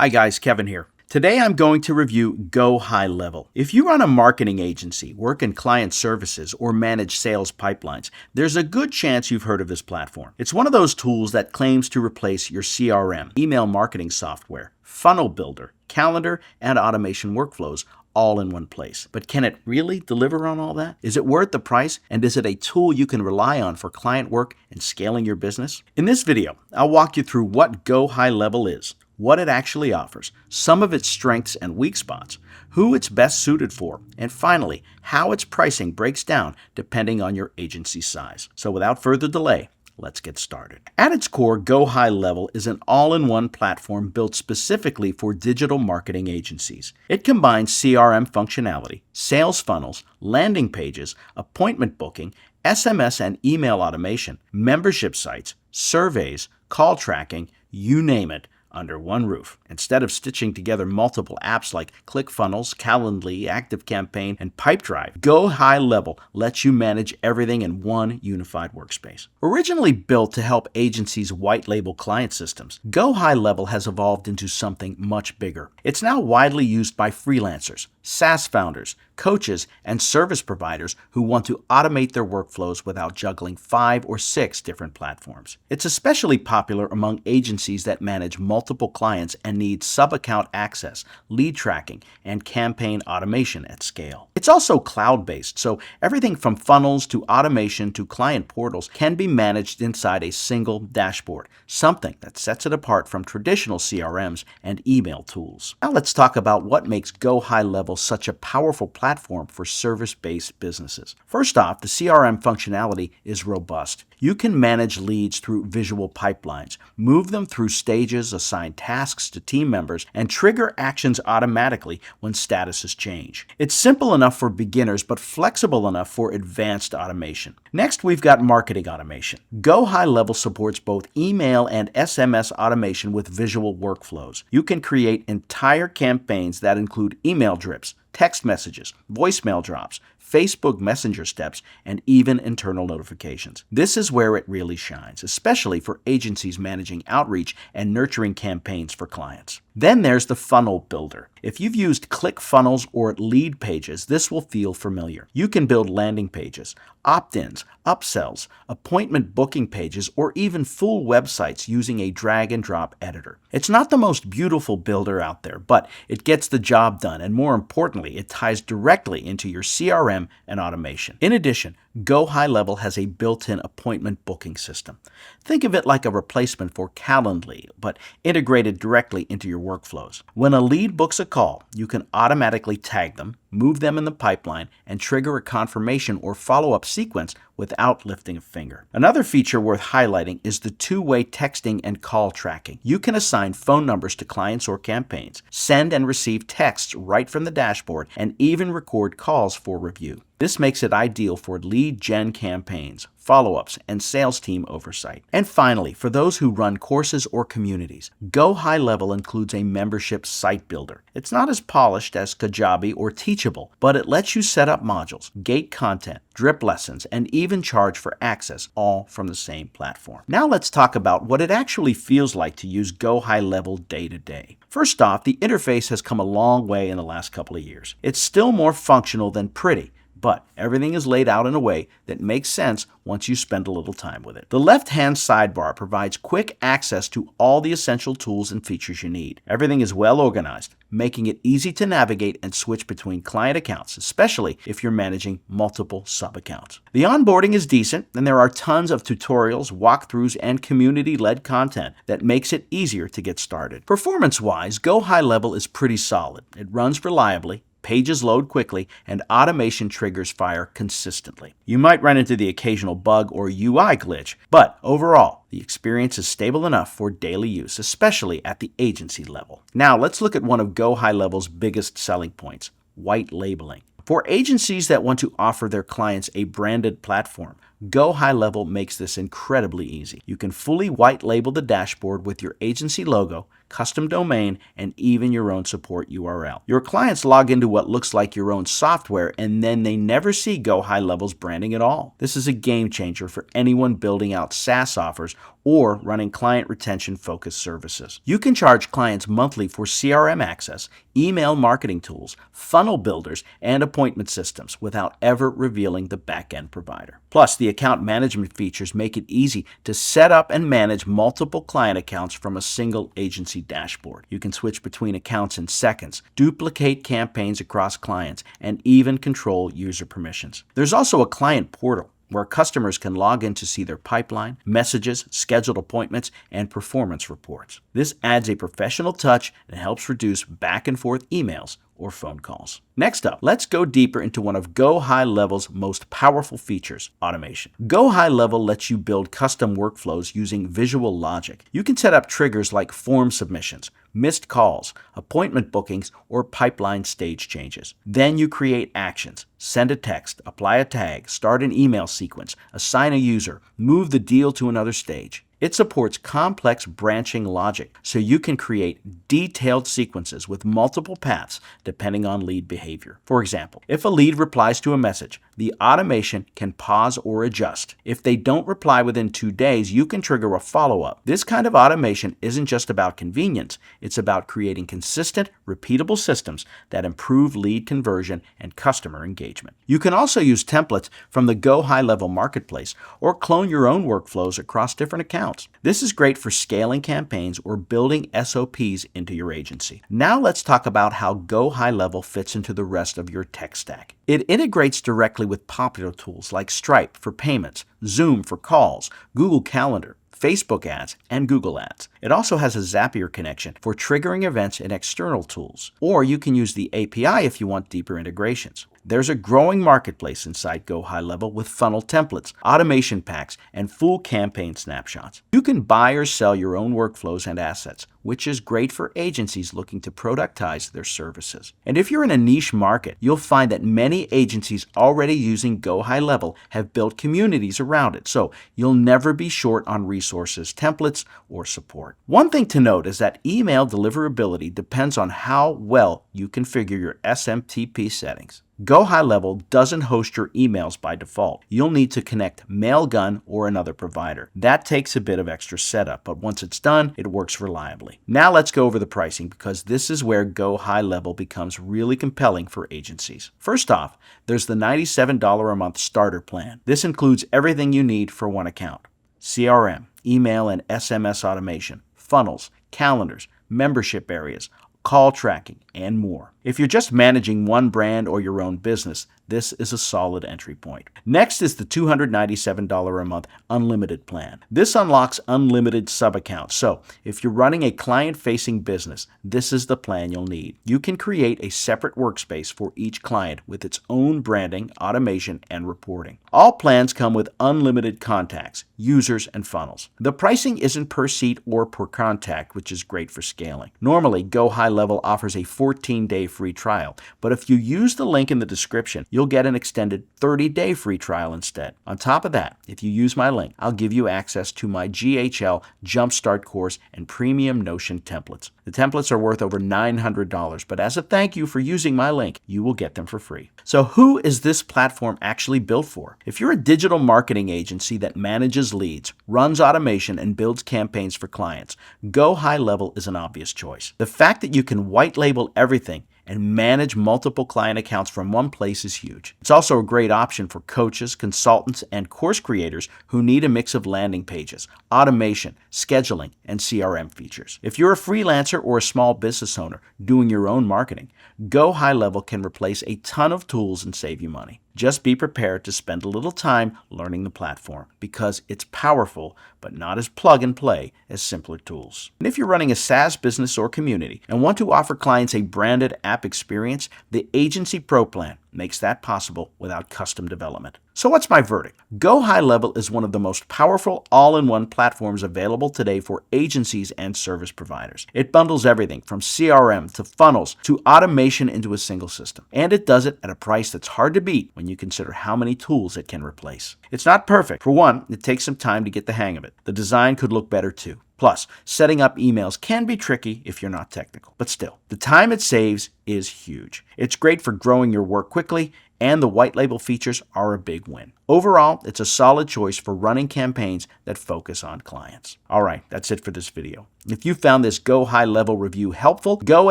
Hi guys, Kevin here. Today I'm going to review GoHighLevel. If you run a marketing agency, work in client services, or manage sales pipelines, there's a good chance you've heard of this platform. It's one of those tools that claims to replace your CRM, email marketing software, funnel builder, calendar, and automation workflows all in one place. But can it really deliver on all that? Is it worth the price? And is it a tool you can rely on for client work and scaling your business? In this video, I'll walk you through what GoHighLevel is, what it actually offers, some of its strengths and weak spots, who it's best suited for, and finally, how its pricing breaks down depending on your agency size. So without further delay, let's get started. At its core, GoHighLevel is an all-in-one platform built specifically for digital marketing agencies. It combines CRM functionality, sales funnels, landing pages, appointment booking, SMS and email automation, membership sites, surveys, call tracking, you name it, under one roof. Instead of stitching together multiple apps like ClickFunnels, Calendly, ActiveCampaign, and Pipedrive, GoHighLevel lets you manage everything in one unified workspace. Originally built to help agencies white label client systems, GoHighLevel has evolved into something much bigger. It's now widely used by freelancers, SaaS founders, coaches, and service providers who want to automate their workflows without juggling 5 or 6 different platforms. It's especially popular among agencies that manage multiple clients and need sub-account access, lead tracking, and campaign automation at scale. It's also cloud-based, so everything from funnels to automation to client portals can be managed inside a single dashboard, something that sets it apart from traditional CRMs and email tools. Now let's talk about what makes GoHighLevel such a powerful platform for service-based businesses. First off, the CRM functionality is robust. You can manage leads through visual pipelines, move them through stages, assign tasks to team members, and trigger actions automatically when statuses change. It's simple enough for beginners, but flexible enough for advanced automation. Next, we've got marketing automation. GoHighLevel supports both email and SMS automation with visual workflows. You can create entire campaigns that include email drips, text messages, voicemail drops, Facebook Messenger steps, and even internal notifications. This is where it really shines, especially for agencies managing outreach and nurturing campaigns for clients. Then there's the funnel builder. If you've used ClickFunnels or Lead Pages, this will feel familiar. You can build landing pages, opt-ins, upsells, appointment booking pages, or even full websites using a drag-and-drop editor. It's not the most beautiful builder out there, but it gets the job done, and more importantly, it ties directly into your CRM and automation. In addition, GoHighLevel has a built-in appointment booking system. Think of it like a replacement for Calendly, but integrated directly into your workflows. When a lead books a call, you can automatically tag them, move them in the pipeline, and trigger a confirmation or follow-up sequence without lifting a finger. Another feature worth highlighting is the two-way texting and call tracking. You can assign phone numbers to clients or campaigns, send and receive texts right from the dashboard, and even record calls for review. This makes it ideal for lead gen campaigns, follow-ups, and sales team oversight. And finally, for those who run courses or communities, GoHighLevel includes a membership site builder. It's not as polished as Kajabi or Teachable, but it lets you set up modules, gate content, drip lessons, and even charge for access, all from the same platform. Now let's talk about what it actually feels like to use GoHighLevel day to day. First off, the interface has come a long way in the last couple of years. It's still more functional than pretty, but everything is laid out in a way that makes sense once you spend a little time with it. The left-hand sidebar provides quick access to all the essential tools and features you need. Everything is well organized, making it easy to navigate and switch between client accounts, especially if you're managing multiple sub-accounts. The onboarding is decent, and there are tons of tutorials, walkthroughs, and community-led content that makes it easier to get started. Performance-wise, GoHighLevel is pretty solid. It runs reliably, pages load quickly, and automation triggers fire consistently. You might run into the occasional bug or UI glitch, but overall, the experience is stable enough for daily use, especially at the agency level. Now let's look at one of GoHighLevel's biggest selling points, white labeling. For agencies that want to offer their clients a branded platform, GoHighLevel makes this incredibly easy. You can fully white label the dashboard with your agency logo, custom domain, and even your own support URL. Your clients log into what looks like your own software, and then they never see GoHighLevel's branding at all. This is a game changer for anyone building out SaaS offers or running client retention-focused services. You can charge clients monthly for CRM access, email marketing tools, funnel builders, and appointment systems without ever revealing the back-end provider. Plus, the account management features make it easy to set up and manage multiple client accounts from a single agency dashboard. You can switch between accounts in seconds, duplicate campaigns across clients, and even control user permissions. There's also a client portal where customers can log in to see their pipeline, messages, scheduled appointments, and performance reports. This adds a professional touch and helps reduce back and forth emails or phone calls. Next up, let's go deeper into one of GoHighLevel's most powerful features, automation. GoHighLevel lets you build custom workflows using visual logic. You can set up triggers like form submissions, missed calls, appointment bookings, or pipeline stage changes. Then you create actions, send a text, apply a tag, start an email sequence, assign a user, move the deal to another stage. It supports complex branching logic, so you can create detailed sequences with multiple paths depending on lead behavior. For example, if a lead replies to a message, the automation can pause or adjust. If they don't reply within 2 days, you can trigger a follow-up. This kind of automation isn't just about convenience, it's about creating consistent, repeatable systems that improve lead conversion and customer engagement. You can also use templates from the GoHighLevel marketplace or clone your own workflows across different accounts. This is great for scaling campaigns or building SOPs into your agency. Now let's talk about how GoHighLevel fits into the rest of your tech stack. It integrates directly with popular tools like Stripe for payments, Zoom for calls, Google Calendar, Facebook ads, and Google ads. It also has a Zapier connection for triggering events in external tools. Or you can use the API if you want deeper integrations. There's a growing marketplace inside GoHighLevel with funnel templates, automation packs, and full campaign snapshots. You can buy or sell your own workflows and assets, which is great for agencies looking to productize their services. And if you're in a niche market, you'll find that many agencies already using GoHighLevel have built communities around it, so you'll never be short on resources, templates, or support. One thing to note is that email deliverability depends on how well you configure your SMTP settings. GoHighLevel doesn't host your emails by default. You'll need to connect Mailgun or another provider. That takes a bit of extra setup, but once it's done, it works reliably. Now let's go over the pricing because this is where GoHighLevel becomes really compelling for agencies. First off, there's the $97 a month starter plan. This includes everything you need for one account: CRM, email and SMS automation, funnels, calendars, membership areas, call tracking, and more. If you're just managing one brand or your own business, this is a solid entry point. Next is the $297 a month unlimited plan. This unlocks unlimited sub-accounts. So if you're running a client-facing business, this is the plan you'll need. You can create a separate workspace for each client with its own branding, automation, and reporting. All plans come with unlimited contacts, users, and funnels. The pricing isn't per seat or per contact, which is great for scaling. Normally, GoHighLevel offers a 14-day free trial, but if you use the link in the description, you'll get an extended 30-day free trial instead. On top of that, if you use my link, I'll give you access to my GHL Jumpstart course and premium Notion templates. The templates are worth over $900, but as a thank you for using my link, you will get them for free. So who is this platform actually built for? If you're a digital marketing agency that manages leads, runs automation, and builds campaigns for clients, GoHighLevel is an obvious choice. The fact that you can white label everything and manage multiple client accounts from one place is huge. It's also a great option for coaches, consultants, and course creators who need a mix of landing pages, automation, scheduling, and CRM features. If you're a freelancer or a small business owner doing your own marketing, GoHighLevel can replace a ton of tools and save you money. Just be prepared to spend a little time learning the platform because it's powerful, but not as plug and play as simpler tools. And if you're running a SaaS business or community and want to offer clients a branded app experience, the Agency Pro plan makes that possible without custom development. So what's my verdict? GoHighLevel is one of the most powerful all-in-one platforms available today for agencies and service providers. It bundles everything from CRM to funnels to automation into a single system. And it does it at a price that's hard to beat when you consider how many tools it can replace. It's not perfect. For one, it takes some time to get the hang of it. The design could look better too. Plus, setting up emails can be tricky if you're not technical. But still, the time it saves is huge. It's great for growing your work quickly, and the white label features are a big win. Overall, it's a solid choice for running campaigns that focus on clients. All right, that's it for this video. If you found this GoHighLevel review helpful, go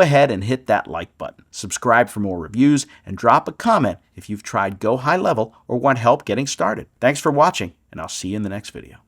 ahead and hit that like button. Subscribe for more reviews and drop a comment if you've tried GoHighLevel or want help getting started. Thanks for watching, and I'll see you in the next video.